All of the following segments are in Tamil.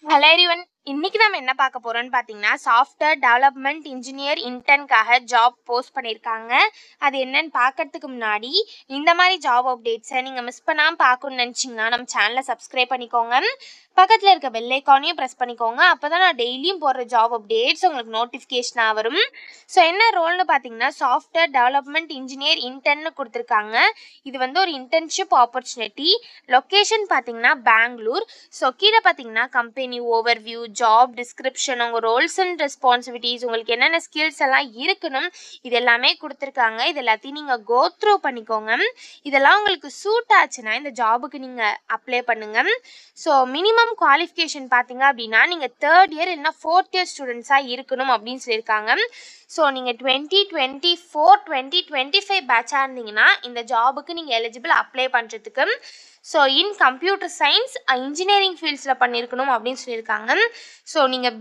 Hello everyone. இன்னைக்கு நம்ம என்ன பார்க்க போறோம்னு பார்த்தீங்கன்னா, சாஃப்ட்வேர் டெவலப்மெண்ட் இன்ஜினியர் இன்டர்ன்காக ஜாப் போஸ்ட் பண்ணியிருக்காங்க. அது என்னன்னு பார்க்கறதுக்கு முன்னாடி இந்த மாதிரி ஜாப் அப்டேட்ஸை நீங்கள் மிஸ் பண்ணாமல் பார்க்கணும்னு நினச்சிங்கன்னா நம்ம சேனலை சப்ஸ்கிரைப் பண்ணிக்கோங்க. பக்கத்தில் இருக்க பெல் ஐக்கானையும் ப்ரெஸ் பண்ணிக்கோங்க. அப்போ தான் நான் டெய்லியும் போடுற ஜாப் அப்டேட்ஸ் உங்களுக்கு நோட்டிஃபிகேஷனாக வரும். ஸோ என்ன ரோல்னு பார்த்தீங்கன்னா, சாஃப்ட்வேர் டெவலப்மெண்ட் இன்ஜினியர் இன்டர்ன்னு கொடுத்துருக்காங்க. இது வந்து ஒரு இன்டர்ன்ஷிப் ஆப்பர்ச்சுனிட்டி. லொக்கேஷன் பார்த்தீங்கன்னா பெங்களூர். ஸோ கீழே பார்த்தீங்கன்னா கம்பெனி ஓவர்வியூ, ஜாப் டிஸ்கிரிப்ஷன், உங்கள் ரோல்ஸ் அண்ட் ரெஸ்பான்சிபிலிட்டிஸ், உங்களுக்கு என்னென்ன ஸ்கில்ஸ் எல்லாம் இருக்கணும் இது எல்லாமே கொடுத்துருக்காங்க. இது எல்லாத்தையும் நீங்கள் கோ த்ரூ பண்ணிக்கோங்க. இதெல்லாம் உங்களுக்கு சூட் ஆச்சுன்னா இந்த ஜாபுக்கு நீங்கள் அப்ளை பண்ணுங்கள். ஸோ மினிமம் குவாலிஃபிகேஷன் பார்த்தீங்க அப்படின்னா நீங்கள் 3rd இயர் இல்லைனா 4th இயர் ஸ்டூடெண்ட்ஸாக இருக்கணும் அப்படின்னு சொல்லியிருக்காங்க. ஸோ நீங்கள் 2024, 2025 பேட்சாக இருந்தீங்கன்னா இந்த ஜாபுக்கு நீங்கள் எலிஜிபிள் அப்ளை பண்ணுறதுக்கு. So in computer science engineering ஃபீல்ட்ஸில் பண்ணியிருக்கணும் அப்படின்னு சொல்லியிருக்காங்க. ஸோ நீங்கள்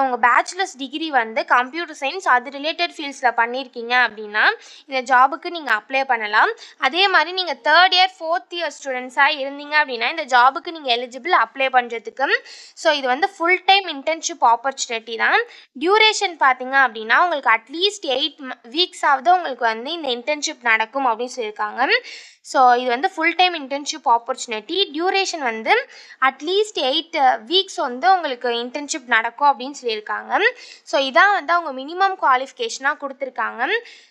உங்கள் பேச்சுலர்ஸ் டிகிரி வந்து கம்ப்யூட்டர் சயின்ஸ் அது ரிலேட்டட் ஃபீல்ட்ஸில் பண்ணியிருக்கீங்க அப்படின்னா இந்த ஜாபுக்கு நீங்கள் அப்ளை பண்ணலாம். அதே மாதிரி நீங்கள் 3rd இயர் 4th இயர் ஸ்டூடெண்ட்ஸாக இருந்தீங்க அப்படின்னா இந்த ஜாபுக்கு நீங்கள் எலிஜிபிள் அப்ளை பண்ணுறதுக்கு. ஸோ இது வந்து ஃபுல் டைம் இன்டர்ன்ஷிப் ஆப்பர்ச்சுனிட்டி தான். டியூரேஷன் பார்த்தீங்க அப்படின்னா உங்களுக்கு அட்லீஸ்ட் 8 வீக்ஸாவது உங்களுக்கு வந்து இந்த இன்டர்ன்ஷிப் நடக்கும் அப்படின்னு சொல்லியிருக்காங்க. ஸோ இது வந்து full time internship opportunity. Duration வந்து அட்லீஸ்ட் 8 வீக்ஸ் வந்து உங்களுக்கு இன்டர்ன்ஷிப் நடக்கும் அப்படின்னு சொல்லியிருக்காங்க. ஸோ இதான் வந்து அவங்க மினிமம் குவாலிஃபிகேஷனாக கொடுத்துருக்காங்க.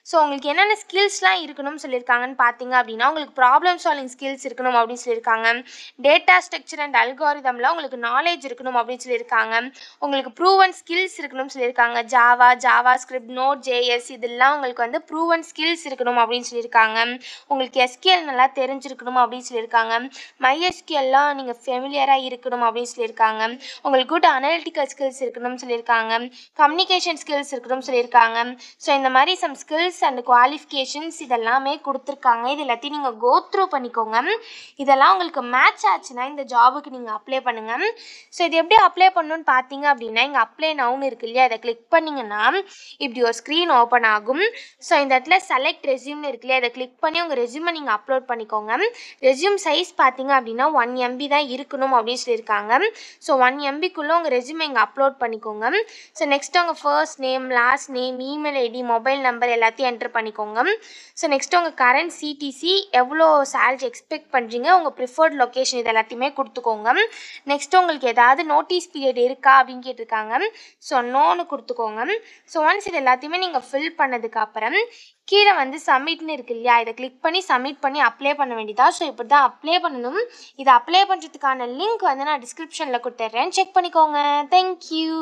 ஸோ உங்களுக்கு என்னென்ன ஸ்கில்ஸ்லாம் இருக்கணும்னு சொல்லியிருக்காங்கன்னு பார்த்தீங்க அப்படின்னா உங்களுக்கு ப்ராப்ளம் சால்விங் ஸ்கில்ஸ் இருக்கணும் அப்படின்னு சொல்லியிருக்காங்க. டேட்டா ஸ்ட்ரக்சர் அண்ட் அல்காரிதமில் உங்களுக்கு நாலேஜ் இருக்கணும் அப்படின்னு சொல்லியிருக்காங்க. உங்களுக்கு ப்ரூவன் ஸ்கில்ஸ் இருக்கணும்னு சொல்லியிருக்காங்க. ஜாவா ஸ்கிரிப்ட், நோட் ஜேஎஸ் இதெல்லாம் உங்களுக்கு வந்து ப்ரூவன் ஸ்கில்ஸ் இருக்கணும் அப்படின்னு சொல்லியிருக்காங்க. உங்களுக்கு எஸ்கியூஎல் நல்லா தெரிஞ்சிருக்கணும் அப்படின்னு சொல்லியிருக்காங்க. MySQLலாம் நீங்கள் ஃபெமிலியராக இருக்கணும் அப்படின்னு சொல்லியிருக்காங்க. உங்களுக்கு குட் அனலிட்டிக்கல் ஸ்கில்ஸ் இருக்கணும்னு சொல்லியிருக்காங்க. கம்யூனிகேஷன் ஸ்கில்ஸ் இருக்கணும்னு சொல்லியிருக்காங்க. ஸோ இந்த மாதிரி சம் ஸ்கில்ஸ் அண்ட் குவாலிஃபிகேஷன்ஸ் இதெல்லாமே கொடுத்துருக்காங்க. இது எல்லாத்தையும் நீங்கள் கோ த்ரூ பண்ணிக்கோங்க. இதெல்லாம் உங்களுக்கு மேட்ச் ஆச்சுன்னா இந்த ஜாபுக்கு நீங்கள் அப்ளை பண்ணுங்கள். ஸோ இது எப்படி அப்ளை பண்ணணும்னு பார்த்தீங்க அப்படின்னா இங்கே அப்ளை நவுன்னு இருக்கு இல்லையா, அதை கிளிக் பண்ணிங்கன்னா இப்படி ஒரு ஸ்க்ரீன் ஓப்பன் ஆகும். ஸோ இந்த இடத்துல செலக்ட் ரெஸ்யூம்னு இருக்கு இல்லையா, அதை கிளிக் பண்ணி உங்கள் ரெஸ்யூமை நீங்கள் அப்லோட் பண்ணிக்கோங்க. ரெஸ்யூம் சைஸ் பார்த்தீங்க அப்படின்னா 1 MB தான் இருக்கணும் அப்படின்னு சொல்லியிருக்காங்க. ஸோ 1 MBக்குள்ளே உங்கள் ரெஸ்யூமை இங்கே அப்லோட் பண்ணிக்கோங்க. ஸோ நெக்ஸ்ட் உங்கள் first name, last name, email ID, mobile number எல்லாத்தையும் என்டர் பண்ணிக்கோங்க. ஸோ நெக்ஸ்ட் உங்கள் கரண்ட் CTC, எவ்வளோ சேலரி எக்ஸ்பெக்ட் பண்ணுறீங்க, உங்கள் ப்ரிஃபர்ட் லொக்கேஷன் இது எல்லாத்தையுமே கொடுத்துக்கோங்க. நெக்ஸ்ட் உங்களுக்கு ஏதாவது நோட்டீஸ் பீரியட் இருக்கா அப்படின்னு கேட்டிருக்காங்க. ஸோ நோன்னு கொடுத்துக்கோங்க. ஸோ ஒன்ஸ் இது எல்லாத்தையுமே நீங்கள் ஃபில் பண்ணதுக்கப்புறம் கீழே வந்து சப்மிட்னு இருக்கு இல்லையா, இதை கிளிக் பண்ணி சப்மிட் பண்ணி அப்ளை பண்ண வேண்டியதா. ஸோ இப்படி தான் அப்ளை பண்ணணும். இதை அப்ளை பண்ணுறதுக்கான லிங்க் வந்து நான் டிஸ்கிரிப்ஷனில் கொடுத்துட்றேன், செக் பண்ணிக்கோங்க. தேங்க்யூ.